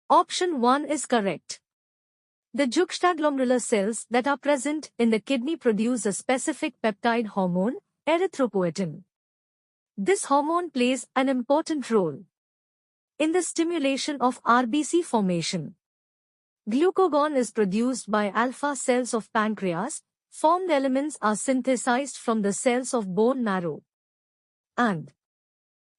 Option 1 is correct. The juxtaglomerular cells that are present in the kidney produce a specific peptide hormone, erythropoietin. This hormone plays an important role in the stimulation of RBC formation. Glucagon is produced by alpha cells of pancreas. Formed elements are synthesized from the cells of bone marrow. And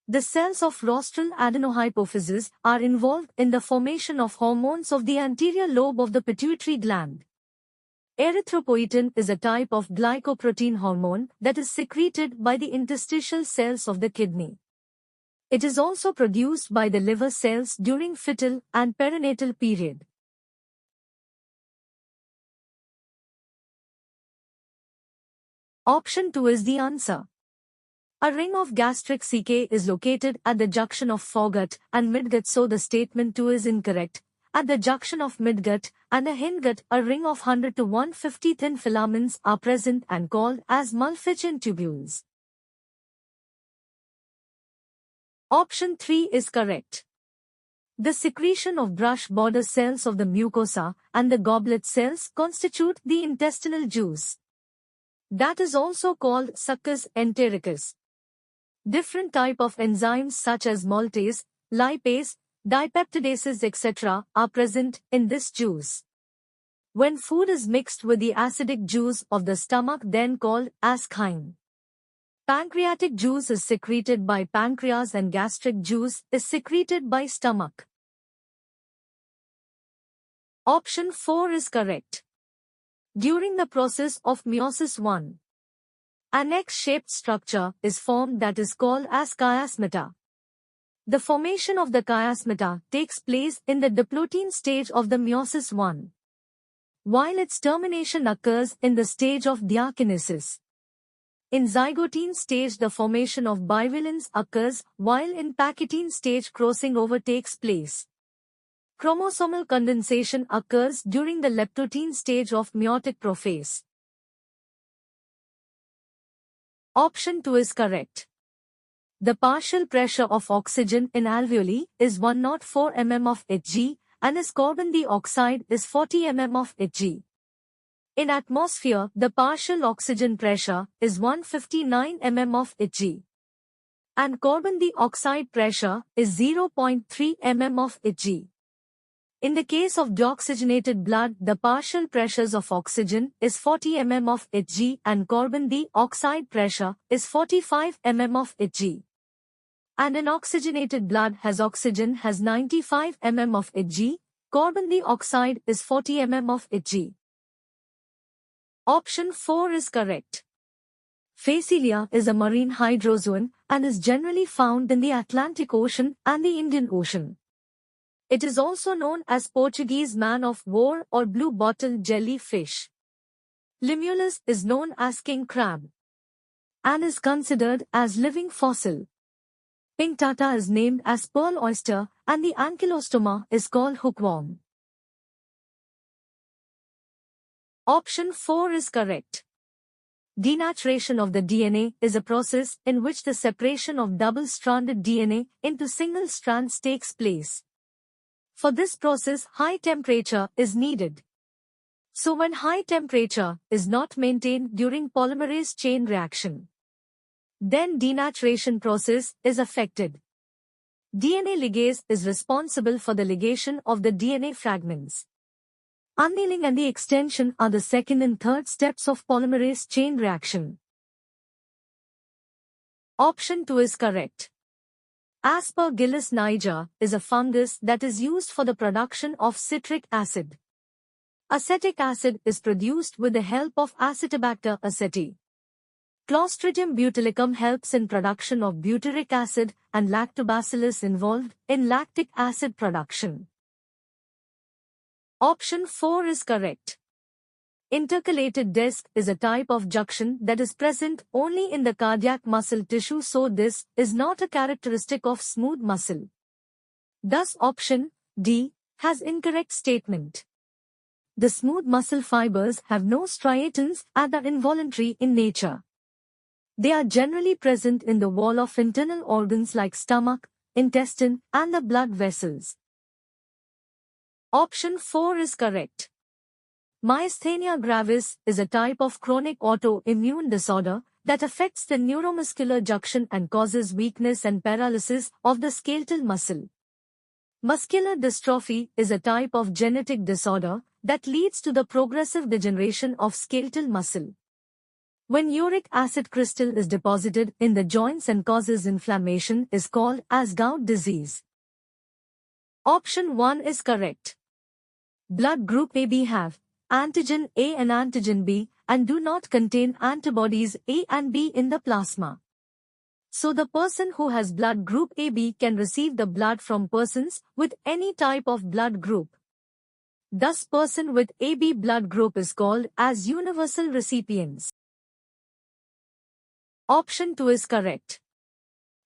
the cells of rostral adenohypophysis are involved in the formation of hormones of the anterior lobe of the pituitary gland. Erythropoietin is a type of glycoprotein hormone that is secreted by the interstitial cells of the kidney. It is also produced by the liver cells during fetal and perinatal period. Option 2 is the answer. A ring of gastric CK is located at the junction of foregut and midgut, so the statement 2 is incorrect. At the junction of midgut and the hindgut, a ring of 100 to 150 thin filaments are present and called as Malpighian tubules. Option 3 is correct. The secretion of brush border cells of the mucosa and the goblet cells constitute the intestinal juice. That is also called succus entericus. Different type of enzymes such as maltase, lipase, dipeptidases etc. are present in this juice. When food is mixed with the acidic juice of the stomach, then called as chyme. Pancreatic juice is secreted by pancreas and gastric juice is secreted by stomach. Option 4 is correct. During the process of meiosis I, an X-shaped structure is formed that is called as chiasmata. The formation of the chiasmata takes place in the diplotin stage of the meiosis I, while its termination occurs in the stage of diakinesis. In zygotine stage, the formation of bivalents occurs, while in pachytene stage crossing over takes place. Chromosomal condensation occurs during the leptotene stage of meiotic prophase. Option 2 is correct. The partial pressure of oxygen in alveoli is 104 mm of Hg and its carbon dioxide is 40 mm of Hg. In atmosphere, the partial oxygen pressure is 159 mm of Hg and carbon dioxide pressure is 0.3 mm of Hg. In the case of deoxygenated blood, the partial pressures of oxygen is 40 mm of Hg and carbon dioxide pressure is 45 mm of Hg. And in oxygenated blood has oxygen has 95 mm of Hg, carbon dioxide is 40 mm of Hg. Option 4 is correct. Phacelia is a marine hydrozoan and is generally found in the Atlantic Ocean and the Indian Ocean. It is also known as Portuguese man-of-war or blue-bottle jellyfish. Limulus is known as king crab and is considered as living fossil. Pink tata is named as pearl oyster and the ankylostoma is called hookworm. Option 4 is correct. Denaturation of the DNA is a process in which the separation of double-stranded DNA into single strands takes place. For this process, high temperature is needed. So when high temperature is not maintained during polymerase chain reaction, then denaturation process is affected. DNA ligase is responsible for the ligation of the DNA fragments. Annealing and the extension are the second and third steps of polymerase chain reaction. Option 2 is correct. Aspergillus niger is a fungus that is used for the production of citric acid. Acetic acid is produced with the help of Acetobacter aceti. Clostridium butylicum helps in production of butyric acid and lactobacillus involved in lactic acid production. Option 4 is correct. Intercalated disc is a type of junction that is present only in the cardiac muscle tissue, so this is not a characteristic of smooth muscle. Thus option D has incorrect statement. The smooth muscle fibers have no striatons and are involuntary in nature. They are generally present in the wall of internal organs like stomach, intestine, and the blood vessels. Option 4 is correct. Myasthenia gravis is a type of chronic autoimmune disorder that affects the neuromuscular junction and causes weakness and paralysis of the skeletal muscle. Muscular dystrophy is a type of genetic disorder that leads to the progressive degeneration of skeletal muscle. When uric acid crystal is deposited in the joints and causes inflammation is called as gout disease. Option 1 is correct. Blood group AB have antigen A and antigen B and do not contain antibodies A and B in the plasma. So the person who has blood group AB can receive the blood from persons with any type of blood group. Thus person with AB blood group is called as universal recipients. Option 2 is correct.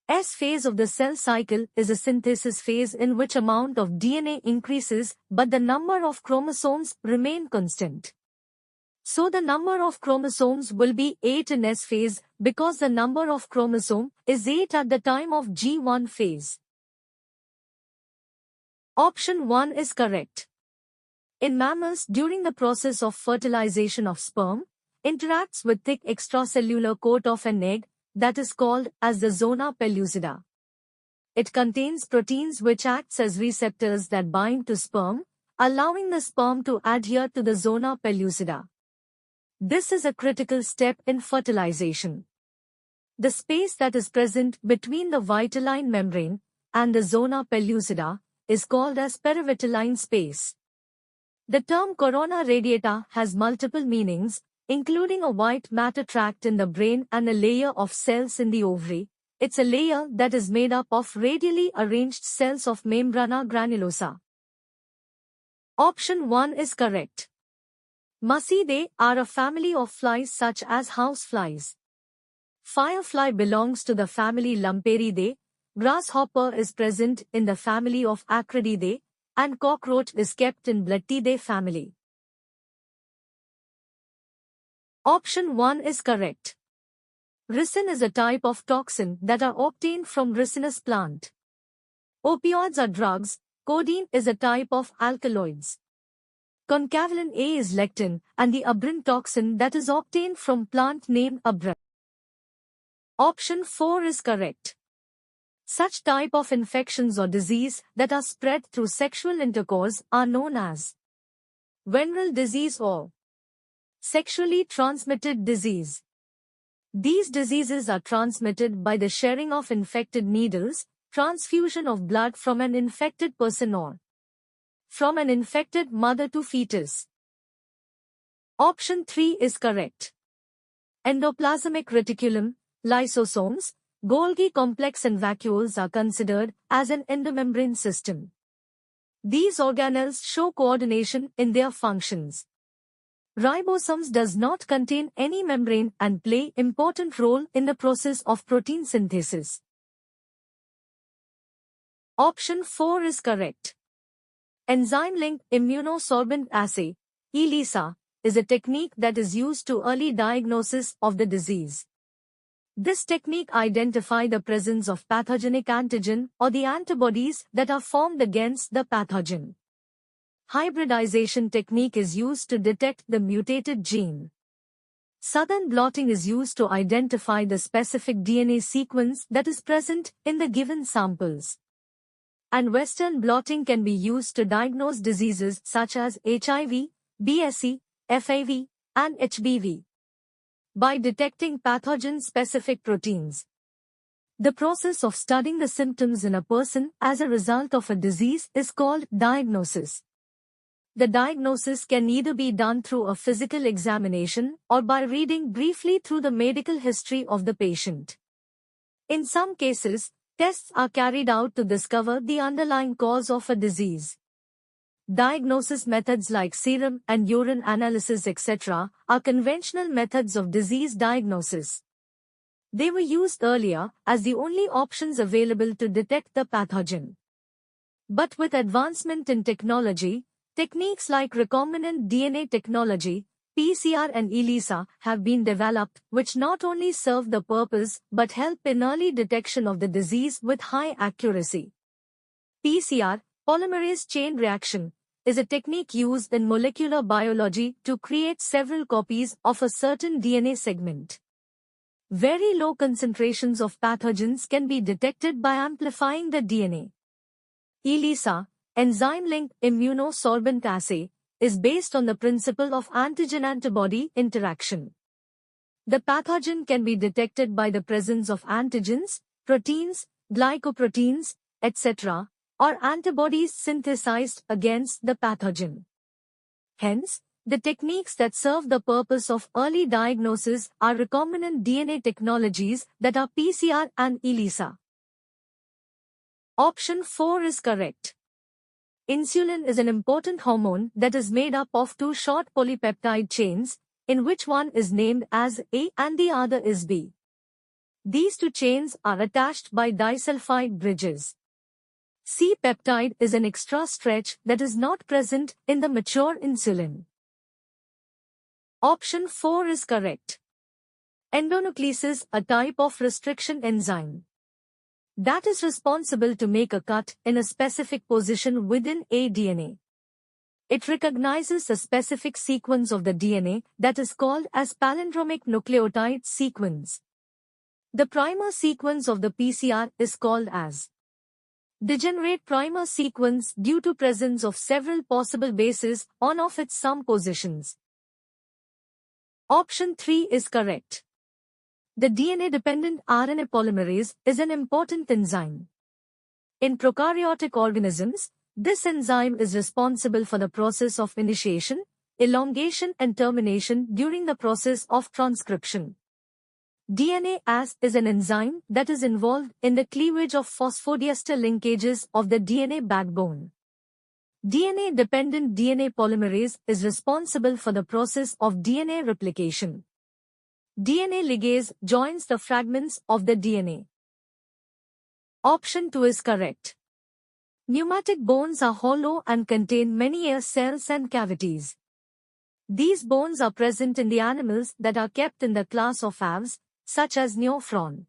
S phase of the cell cycle is a synthesis phase in which amount of DNA increases but the number of chromosomes remain constant. So the number of chromosomes will be 8 in S phase because the number of chromosome is 8 at the time of G1 phase. Option 1 is correct. In mammals, during the process of fertilization of sperm, interacts with thick extracellular coat of an egg that is called as the zona pellucida. It contains proteins which acts as receptors that bind to sperm, allowing the sperm to adhere to the zona pellucida. This is a critical step in fertilization. The space that is present between the vitelline membrane and the zona pellucida is called as perivitelline space. The term corona radiata has multiple meanings, including a white matter tract in the brain and a layer of cells in the ovary. It's a layer that is made up of radially arranged cells of membrana granulosa. Option 1 is correct. Muscidae are a family of flies such as houseflies. Firefly belongs to the family Lamperidae, grasshopper is present in the family of Acrididae, and cockroach is kept in Blattidae family. Option 1 is correct. Ricin is a type of toxin that are obtained from ricinus plant. Opioids are drugs. Codeine is a type of alkaloids. Concavalin A is lectin and the abrin toxin that is obtained from plant named abra. Option 4 is correct. Such type of infections or disease that are spread through sexual intercourse are known as venereal disease or sexually transmitted disease. These diseases are transmitted by the sharing of infected needles, transfusion of blood from an infected person or from an infected mother to fetus. Option 3 is correct. Endoplasmic reticulum, lysosomes, Golgi complex and vacuoles are considered as an endomembrane system. These organelles show coordination in their functions. Ribosomes does not contain any membrane and play important role in the process of protein synthesis. Option 4 is correct. Enzyme-linked immunosorbent assay, ELISA, is a technique that is used to early diagnosis of the disease. This technique identifies the presence of pathogenic antigen or the antibodies that are formed against the pathogen. Hybridization technique is used to detect the mutated gene. Southern blotting is used to identify the specific DNA sequence that is present in the given samples. And Western blotting can be used to diagnose diseases such as HIV, BSE, FAV, and HBV by detecting pathogen-specific proteins. The process of studying the symptoms in a person as a result of a disease is called diagnosis. The diagnosis can either be done through a physical examination or by reading briefly through the medical history of the patient. In some cases, tests are carried out to discover the underlying cause of a disease. Diagnosis methods like serum and urine analysis etc. are conventional methods of disease diagnosis. They were used earlier as the only options available to detect the pathogen. But with advancement in technology, techniques like recombinant DNA technology, PCR and ELISA have been developed which not only serve the purpose but help in early detection of the disease with high accuracy. PCR, polymerase chain reaction, is a technique used in molecular biology to create several copies of a certain DNA segment. Very low concentrations of pathogens can be detected by amplifying the DNA. ELISA, enzyme-linked immunosorbent assay, is based on the principle of antigen-antibody interaction. The pathogen can be detected by the presence of antigens, proteins, glycoproteins, etc., or antibodies synthesized against the pathogen. Hence, the techniques that serve the purpose of early diagnosis are recombinant DNA technologies that are PCR and ELISA. Option 4 is correct. Insulin is an important hormone that is made up of two short polypeptide chains, in which one is named as A and the other is B. These two chains are attached by disulfide bridges. C-peptide is an extra stretch that is not present in the mature insulin. Option 4 is correct. Endonucleases, a type of restriction enzyme that is responsible to make a cut in a specific position within a DNA. It recognizes a specific sequence of the DNA that is called as palindromic nucleotide sequence. The primer sequence of the PCR is called as degenerate primer sequence due to presence of several possible bases on of its some positions. Option 3 is correct. The DNA-dependent RNA polymerase is an important enzyme. In prokaryotic organisms, this enzyme is responsible for the process of initiation, elongation and termination during the process of transcription. DNase is an enzyme that is involved in the cleavage of phosphodiester linkages of the DNA backbone. DNA-dependent DNA polymerase is responsible for the process of DNA replication. DNA ligase joins the fragments of the DNA. Option 2 is correct. Pneumatic bones are hollow and contain many air cells and cavities. These bones are present in the animals that are kept in the class of aves, such as neophron.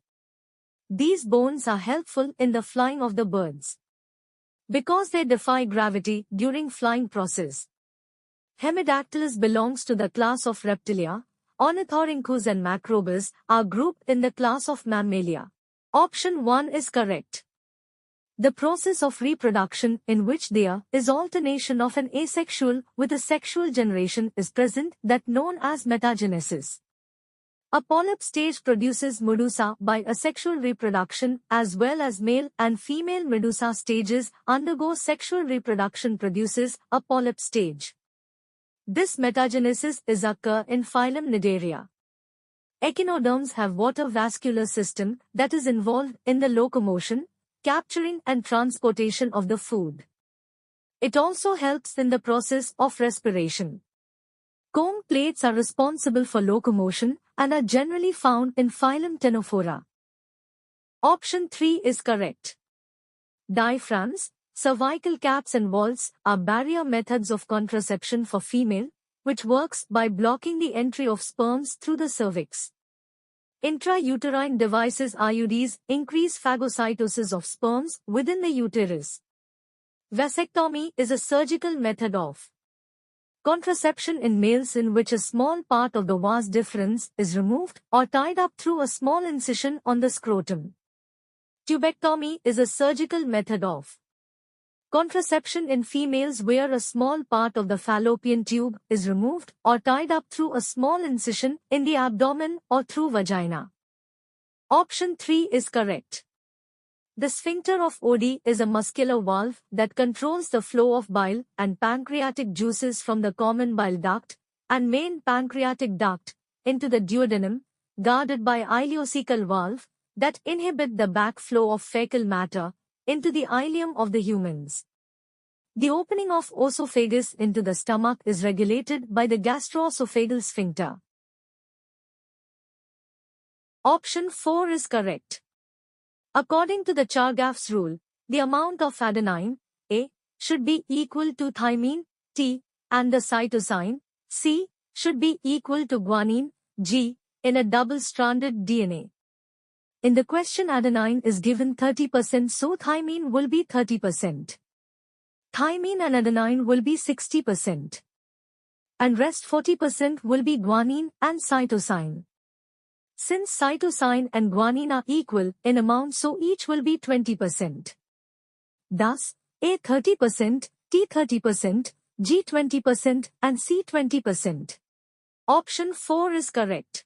These bones are helpful in the flying of the birds because they defy gravity during flying process. Hemidactylus belongs to the class of Reptilia. Ornithorhynchus and Macrobus are grouped in the class of Mammalia. Option 1 is correct. The process of reproduction in which there is alternation of an asexual with a sexual generation is present that known as metagenesis. A polyp stage produces medusa by asexual reproduction as well as male and female medusa stages undergo sexual reproduction produces a polyp stage. This metagenesis is occur in phylum Cnidaria. Echinoderms have water vascular system that is involved in the locomotion, capturing and transportation of the food. It also helps in the process of respiration. Comb plates are responsible for locomotion and are generally found in phylum Ctenophora. Option 3 is correct. Diaphragms, cervical caps and vaults are barrier methods of contraception for female, which works by blocking the entry of sperms through the cervix. Intrauterine devices IUDs increase phagocytosis of sperms within the uterus. Vasectomy is a surgical method of contraception in males in which a small part of the vas deferens is removed or tied up through a small incision on the scrotum. Tubectomy is a surgical method of contraception in females where a small part of the fallopian tube is removed or tied up through a small incision in the abdomen or through vagina. Option 3 is correct. The sphincter of Oddi is a muscular valve that controls the flow of bile and pancreatic juices from the common bile duct and main pancreatic duct into the duodenum, guarded by ileocecal valve that inhibit the backflow of fecal matter into the ileum of the humans. The opening of oesophagus into the stomach is regulated by the gastroesophageal sphincter. Option 4 is correct. According to the Chargaff's rule, the amount of adenine, A, should be equal to thymine, T, and the cytosine, C, should be equal to guanine, G, in a double-stranded DNA. In the question adenine is given 30%, so thymine will be 30%. Thymine and adenine will be 60%. And rest 40% will be guanine and cytosine. Since cytosine and guanine are equal in amount, so each will be 20%. Thus, A 30%, T 30%, G 20% and C 20%. Option 4 is correct.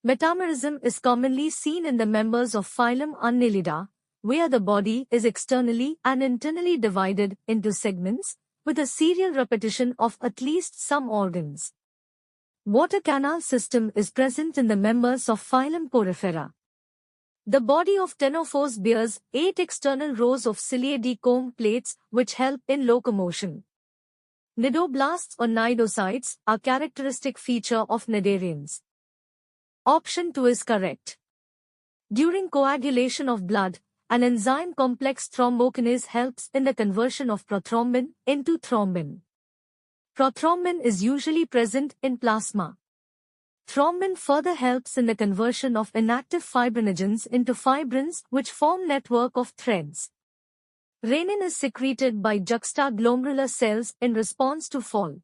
Metamerism is commonly seen in the members of phylum Annelida, where the body is externally and internally divided into segments, with a serial repetition of at least some organs. Water canal system is present in the members of phylum Porifera. The body of Ctenophores bears 8 external rows of ciliated comb plates which help in locomotion. Cnidoblasts or cnidocytes are characteristic feature of cnidarians. Option 2 is correct. During coagulation of blood, an enzyme complex thrombokinase helps in the conversion of prothrombin into thrombin. Prothrombin is usually present in plasma. Thrombin further helps in the conversion of inactive fibrinogens into fibrins which form network of threads. Renin is secreted by juxtaglomerular cells in response to fall.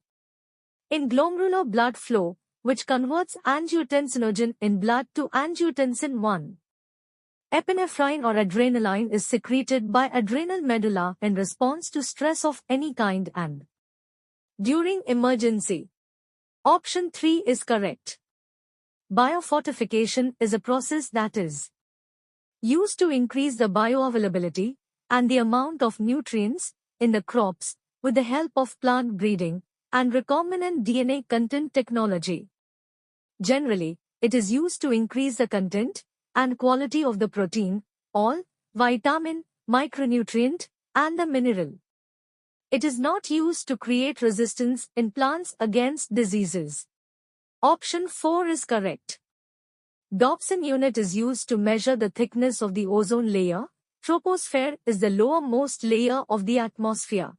In glomerular blood flow, which converts angiotensinogen in blood to angiotensin 1. Epinephrine or adrenaline is secreted by adrenal medulla in response to stress of any kind and during emergency. Option 3 is correct. Biofortification is a process that is used to increase the bioavailability and the amount of nutrients in the crops with the help of plant breeding and recombinant DNA content technology. Generally, it is used to increase the content and quality of the protein, oil, vitamin, micronutrient, and the mineral. It is not used to create resistance in plants against diseases. Option 4 is correct. Dobson unit is used to measure the thickness of the ozone layer. Troposphere is the lowermost layer of the atmosphere.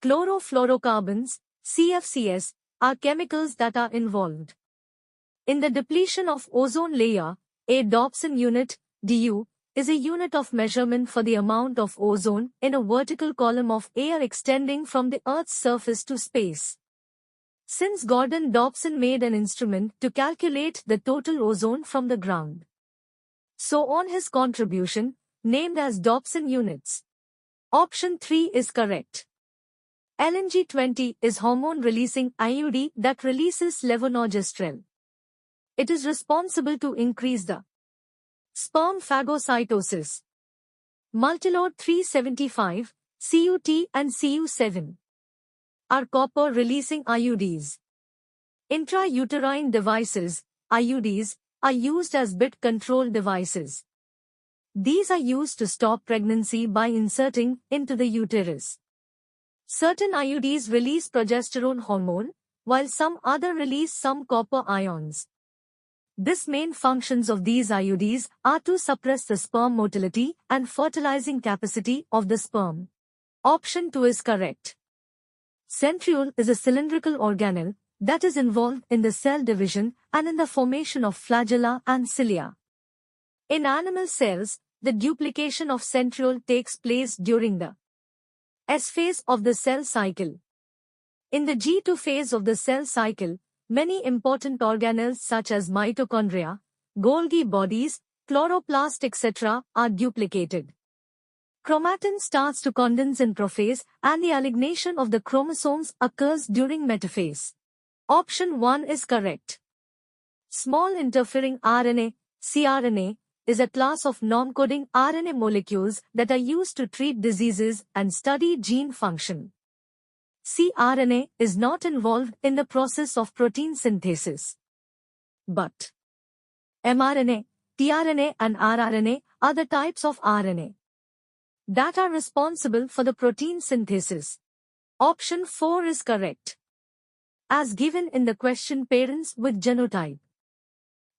Chlorofluorocarbons, CFCs, are chemicals that are involved in the depletion of ozone layer. A Dobson unit, DU, is a unit of measurement for the amount of ozone in a vertical column of air extending from the Earth's surface to space. Since Gordon Dobson made an instrument to calculate the total ozone from the ground, so on his contribution, named as Dobson units. Option 3 is correct. LNG20 is hormone-releasing IUD that releases levonorgestrel. It is responsible to increase the sperm phagocytosis. Multilode 375, CUT and CU7 are copper-releasing IUDs. Intrauterine devices, IUDs, are used as bit control devices. These are used to stop pregnancy by inserting into the uterus. Certain IUDs release progesterone hormone, while some other release some copper ions. The main functions of these IUDs are to suppress the sperm motility and fertilizing capacity of the sperm. Option 2 is correct. Centriole is a cylindrical organelle that is involved in the cell division and in the formation of flagella and cilia. In animal cells, the duplication of centriole takes place during the S phase of the cell cycle. In the G2 phase of the cell cycle, many important organelles such as mitochondria, Golgi bodies, chloroplast etc. are duplicated. Chromatin starts to condense in prophase and the alignation of the chromosomes occurs during metaphase. Option 1 is correct. Small interfering RNA, cRNA, is a class of non-coding RNA molecules that are used to treat diseases and study gene function. cRNA is not involved in the process of protein synthesis. But mRNA, tRNA and rRNA are the types of RNA that are responsible for the protein synthesis. Option 4 is correct. As given in the question, parents with genotype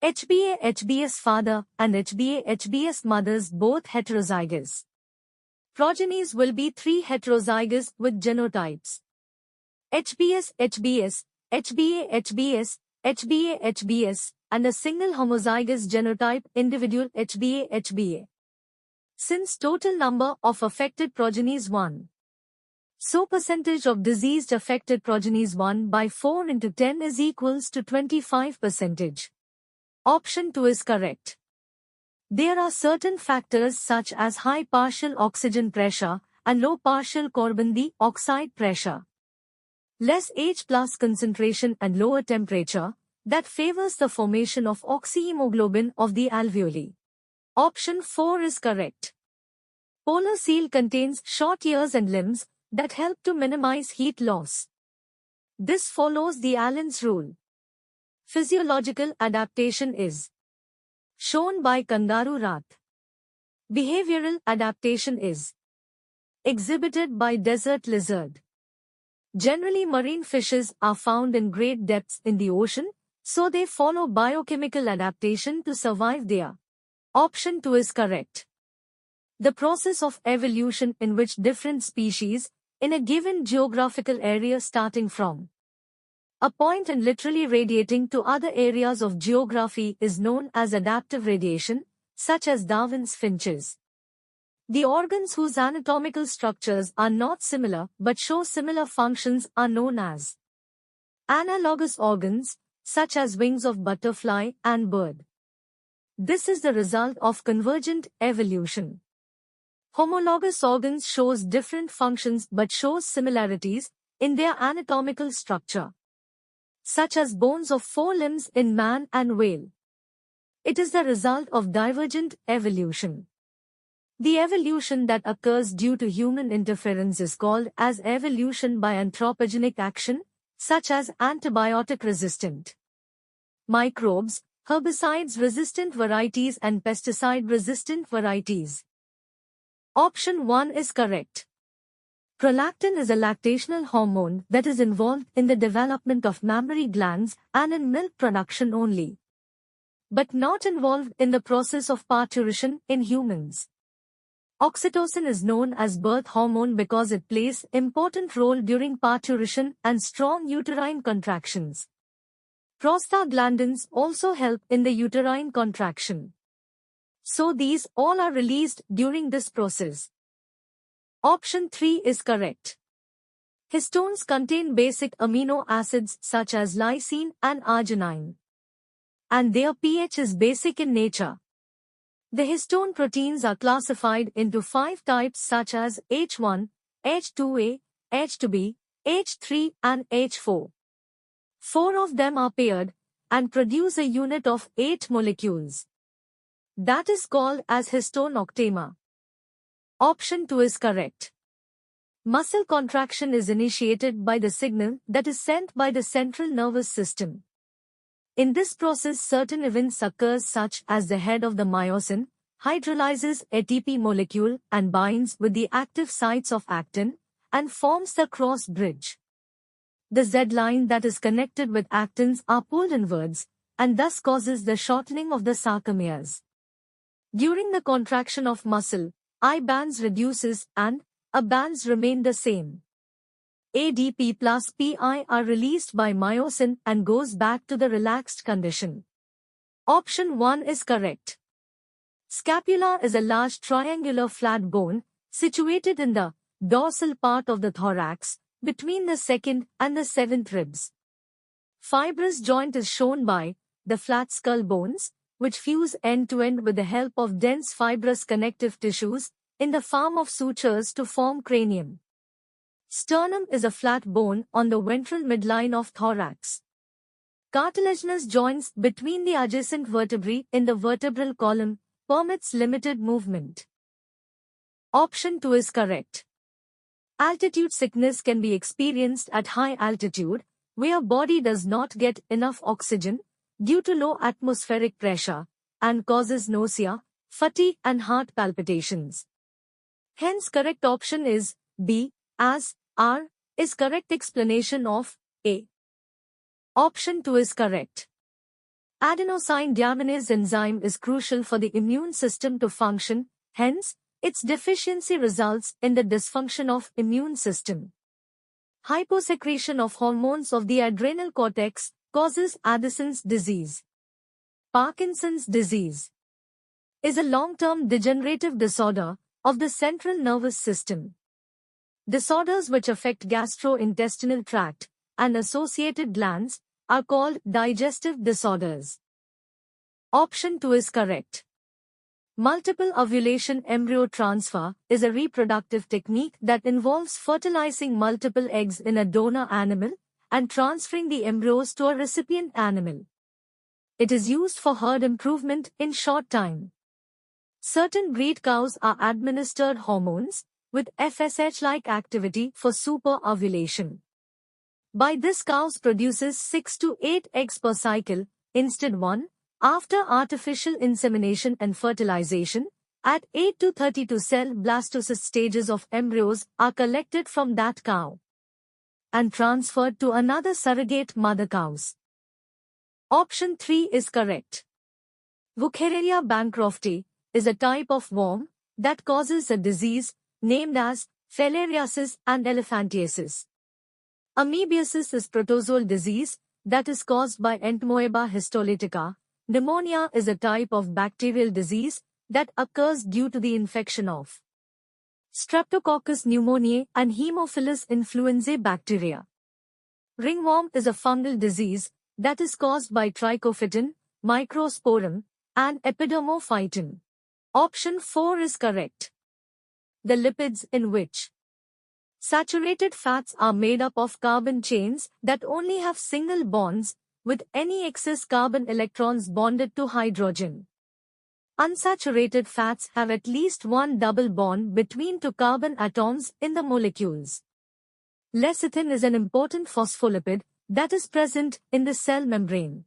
HbA-HbS father and HbA-HbS mothers both heterozygous. Progenies will be 3 heterozygous with genotypes HbS-HbS, HbA-HbS, HbA-HbS, and a single homozygous genotype individual HbA-HbA. Since total number of affected progenies 1. So percentage of diseased affected progenies 1 by 4 into 10 is equals to 25%. Option 2 is correct. There are certain factors such as high partial oxygen pressure and low partial carbon dioxide pressure, less H plus concentration and lower temperature that favors the formation of oxyhemoglobin of the alveoli. Option 4 is correct. Polar seal contains short ears and limbs that help to minimize heat loss. This follows the Allen's rule. Physiological adaptation is shown by kangaroo rat. Behavioral adaptation is exhibited by desert lizard. Generally, marine fishes are found in great depths in the ocean, so they follow biochemical adaptation to survive there. Option 2 is correct. The process of evolution in which different species in a given geographical area starting from a point and literally radiating to other areas of geography is known as adaptive radiation, such as Darwin's finches. The organs whose anatomical structures are not similar but show similar functions are known as analogous organs, such as wings of butterfly and bird. This is the result of convergent evolution. Homologous organs shows different functions but shows similarities in their anatomical structure, such as bones of 4 limbs in man and whale. It is the result of divergent evolution. The evolution that occurs due to human interference is called as evolution by anthropogenic action, such as antibiotic-resistant microbes, herbicides-resistant varieties and pesticide-resistant varieties. Option 1 is correct. Prolactin is a lactational hormone that is involved in the development of mammary glands and in milk production only, but not involved in the process of parturition in humans. Oxytocin is known as birth hormone because it plays an important role during parturition and strong uterine contractions. Prostaglandins also help in the uterine contraction. So these all are released during this process. Option 3 is correct. Histones contain basic amino acids such as lysine and arginine, and their pH is basic in nature. The histone proteins are classified into 5 types such as H1, H2A, H2B, H3 and H4. 4 of them are paired and produce a unit of 8 molecules. That is called as histone octamer. Option 2 is correct. Muscle contraction is initiated by the signal that is sent by the central nervous system. In this process, certain events occur such as the head of the myosin hydrolyzes ATP molecule and binds with the active sites of actin and forms the cross bridge. The Z line that is connected with actins are pulled inwards and thus causes the shortening of the sarcomeres. During the contraction of muscle, I bands reduces and A bands remain the same. ADP plus PI are released by myosin and goes back to the relaxed condition. Option 1 is correct. Scapula is a large triangular flat bone situated in the dorsal part of the thorax between the second and the seventh ribs. Fibrous joint is shown by the flat skull bones, which fuse end to end with the help of dense fibrous connective tissues in the form of sutures to form cranium. Sternum is a flat bone on the ventral midline of thorax. Cartilaginous joints between the adjacent vertebrae in the vertebral column permits limited movement. Option 2 is correct. Altitude sickness can be experienced at high altitude, where body does not get enough oxygen due to low atmospheric pressure, and causes nausea, fatigue and heart palpitations. Hence correct option is B, as R is correct explanation of A. Option 2 is correct. Adenosine deaminase enzyme is crucial for the immune system to function, hence, its deficiency results in the dysfunction of immune system. Hyposecretion of hormones of the adrenal cortex causes Addison's disease. Parkinson's disease is a long-term degenerative disorder of the central nervous system. Disorders which affect gastrointestinal tract and associated glands are called digestive disorders. Option 2 is correct. Multiple ovulation embryo transfer is a reproductive technique that involves fertilizing multiple eggs in a donor animal and transferring the embryos to a recipient animal. It is used for herd improvement in short time. Certain breed cows are administered hormones with FSH-like activity for superovulation. By this, cows produces 6 to 8 eggs per cycle, instead 1, after artificial insemination and fertilization. At 8 to 32 cell blastocyst stages of embryos are collected from that cow and transferred to another surrogate mother cows. Option 3 is correct. Wuchereria bancrofti is a type of worm that causes a disease named as filariasis and elephantiasis. Amoebiasis is protozoal disease that is caused by Entamoeba histolytica. Pneumonia is a type of bacterial disease that occurs due to the infection of Streptococcus pneumoniae and Haemophilus influenzae bacteria. Ringworm is a fungal disease that is caused by Trichophyton, Microsporum, and Epidermophyton. Option 4 is correct. The lipids in which saturated fats are made up of carbon chains that only have single bonds, with any excess carbon electrons bonded to hydrogen. Unsaturated fats have at least one double bond between two carbon atoms in the molecules. Lecithin is an important phospholipid that is present in the cell membrane.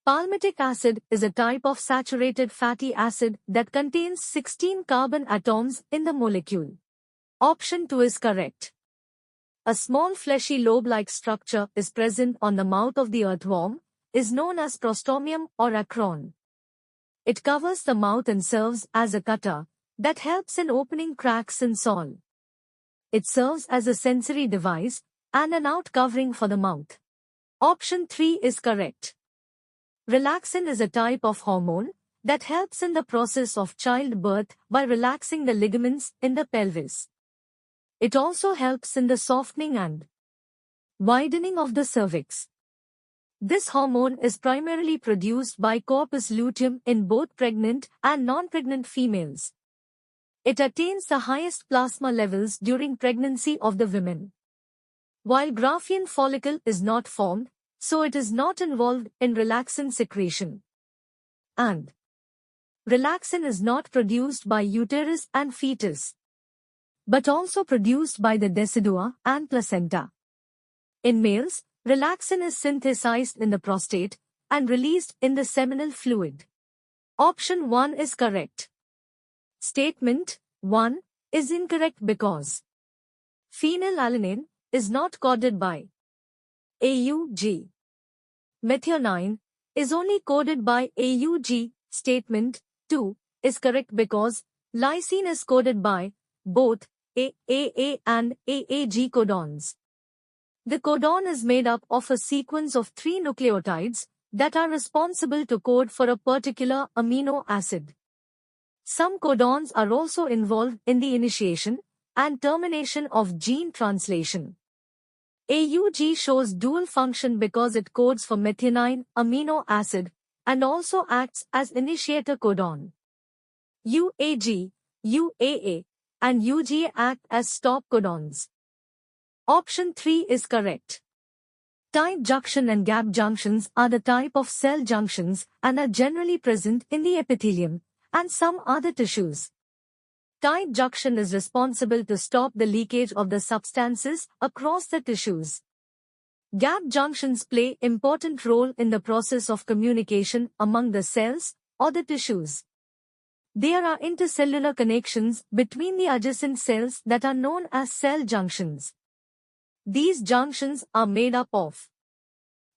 Palmitic acid is a type of saturated fatty acid that contains 16 carbon atoms in the molecule. Option 2 is correct. A small fleshy lobe-like structure is present on the mouth of the earthworm, is known as prostomium or acron. It covers the mouth and serves as a cutter that helps in opening cracks in soil. It serves as a sensory device and an out covering for the mouth. Option 3 is correct. Relaxin is a type of hormone that helps in the process of childbirth by relaxing the ligaments in the pelvis. It also helps in the softening and widening of the cervix. This hormone is primarily produced by corpus luteum in both pregnant and non-pregnant females. It attains the highest plasma levels during pregnancy of the women. While Graafian follicle is not formed, so it is not involved in relaxin secretion. And relaxin is not produced by uterus and fetus, but also produced by the decidua and placenta. In males, relaxin is synthesized in the prostate and released in the seminal fluid. Option 1 is correct. Statement 1 is incorrect because phenylalanine is not coded by AUG. Methionine is only coded by AUG. Statement 2 is correct because lysine is coded by both AAA and AAG codons. The codon is made up of a sequence of 3 nucleotides that are responsible to code for a particular amino acid. Some codons are also involved in the initiation and termination of gene translation. AUG shows dual function because it codes for methionine amino acid and also acts as initiator codon. UAG, UAA, and UGA act as stop codons. Option 3 is correct. Tight junction and gap junctions are the type of cell junctions and are generally present in the epithelium and some other tissues. Tight junction is responsible to stop the leakage of the substances across the tissues. Gap junctions play important role in the process of communication among the cells or the tissues. There are intercellular connections between the adjacent cells that are known as cell junctions. These junctions are made up of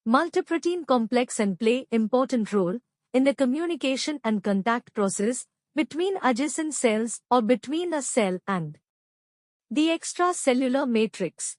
multiprotein complex and play important role in the communication and contact process between adjacent cells or between a cell and the extracellular matrix.